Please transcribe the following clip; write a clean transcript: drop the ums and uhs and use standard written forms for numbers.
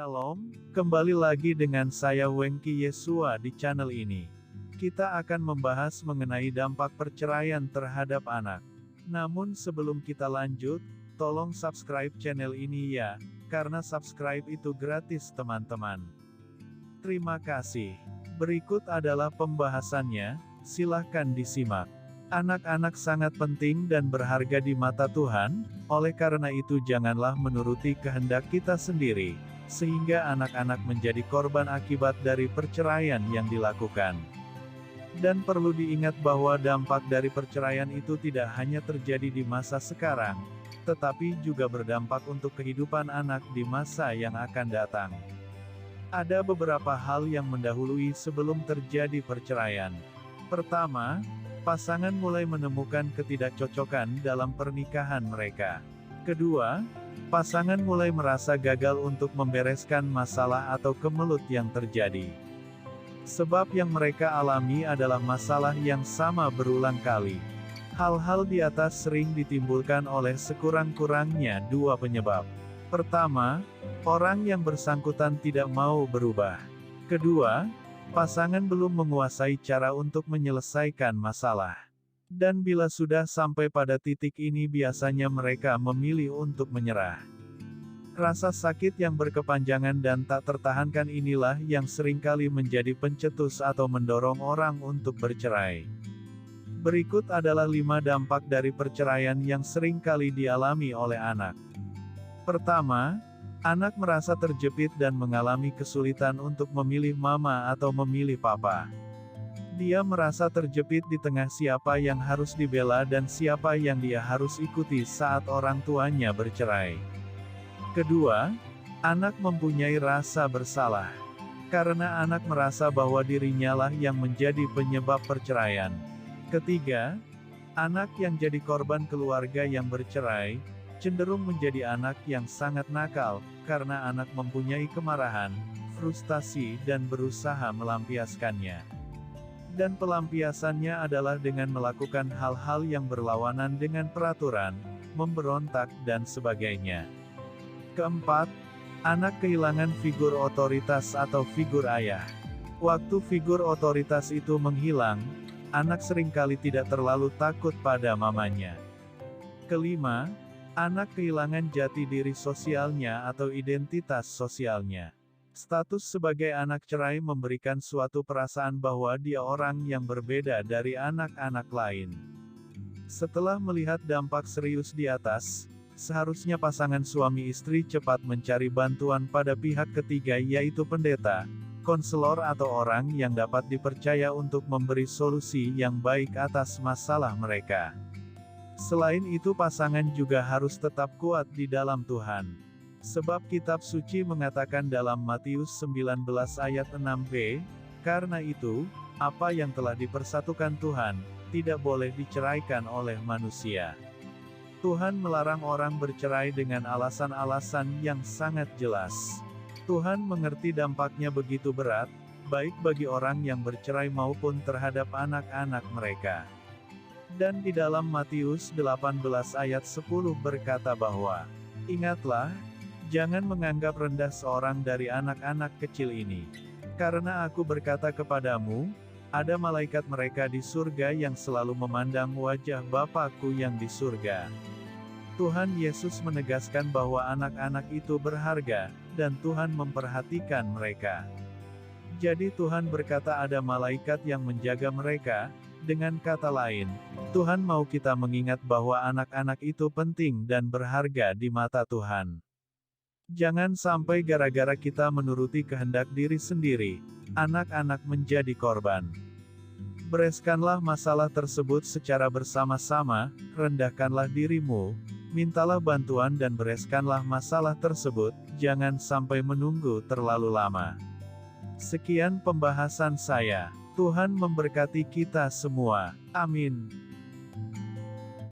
Shalom, kembali lagi dengan saya Wengki Yesua di channel ini. Kita akan membahas mengenai dampak perceraian terhadap anak. Namun sebelum kita lanjut, tolong subscribe channel ini ya, karena subscribe itu gratis teman-teman. Terima kasih. Berikut adalah pembahasannya, silahkan disimak. Anak-anak sangat penting dan berharga di mata Tuhan, oleh karena itu janganlah menuruti kehendak kita sendiri, sehingga anak-anak menjadi korban akibat dari perceraian yang dilakukan. Dan perlu diingat bahwa dampak dari perceraian itu tidak hanya terjadi di masa sekarang, tetapi juga berdampak untuk kehidupan anak di masa yang akan datang. Ada beberapa hal yang mendahului sebelum terjadi perceraian. Pertama, pasangan mulai menemukan ketidakcocokan dalam pernikahan mereka. Kedua, pasangan mulai merasa gagal untuk membereskan masalah atau kemelut yang terjadi. Sebab yang mereka alami adalah masalah yang sama berulang kali. Hal-hal di atas sering ditimbulkan oleh sekurang-kurangnya dua penyebab. Pertama, orang yang bersangkutan tidak mau berubah. Kedua, pasangan belum menguasai cara untuk menyelesaikan masalah. Dan bila sudah sampai pada titik ini biasanya mereka memilih untuk menyerah. Rasa sakit yang berkepanjangan dan tak tertahankan inilah yang seringkali menjadi pencetus atau mendorong orang untuk bercerai. Berikut adalah 5 dampak dari perceraian yang seringkali dialami oleh anak. Pertama, anak merasa terjepit dan mengalami kesulitan untuk memilih mama atau memilih papa. Dia merasa terjepit di tengah siapa yang harus dibela dan siapa yang dia harus ikuti saat orang tuanya bercerai. Kedua, anak mempunyai rasa bersalah. Karena anak merasa bahwa dirinya lah yang menjadi penyebab perceraian. Ketiga, anak yang jadi korban keluarga yang bercerai, cenderung menjadi anak yang sangat nakal, karena anak mempunyai kemarahan, frustasi dan berusaha melampiaskannya. Dan pelampiasannya adalah dengan melakukan hal-hal yang berlawanan dengan peraturan, memberontak dan sebagainya. Keempat, anak kehilangan figur otoritas atau figur ayah. Waktu figur otoritas itu menghilang, anak seringkali tidak terlalu takut pada mamanya. Kelima, anak kehilangan jati diri sosialnya atau identitas sosialnya. Status sebagai anak cerai memberikan suatu perasaan bahwa dia orang yang berbeda dari anak-anak lain. Setelah melihat dampak serius di atas, seharusnya pasangan suami istri cepat mencari bantuan pada pihak ketiga yaitu pendeta, konselor atau orang yang dapat dipercaya untuk memberi solusi yang baik atas masalah mereka. Selain itu pasangan juga harus tetap kuat di dalam Tuhan. Sebab kitab suci mengatakan dalam Matius 19 ayat 6b, karena itu, apa yang telah dipersatukan Tuhan, tidak boleh diceraikan oleh manusia. Tuhan melarang orang bercerai dengan alasan-alasan yang sangat jelas. Tuhan mengerti dampaknya begitu berat, baik bagi orang yang bercerai maupun terhadap anak-anak mereka. Dan di dalam Matius 18 ayat 10 berkata bahwa, ingatlah, jangan menganggap rendah seorang dari anak-anak kecil ini. Karena aku berkata kepadamu, ada malaikat mereka di surga yang selalu memandang wajah Bapakku yang di surga. Tuhan Yesus menegaskan bahwa anak-anak itu berharga, dan Tuhan memperhatikan mereka. Jadi Tuhan berkata ada malaikat yang menjaga mereka. Dengan kata lain, Tuhan mau kita mengingat bahwa anak-anak itu penting dan berharga di mata Tuhan. Jangan sampai gara-gara kita menuruti kehendak diri sendiri, anak-anak menjadi korban. Bereskanlah masalah tersebut secara bersama-sama, rendahkanlah dirimu, mintalah bantuan dan bereskanlah masalah tersebut, jangan sampai menunggu terlalu lama. Sekian pembahasan saya. Tuhan memberkati kita semua. Amin.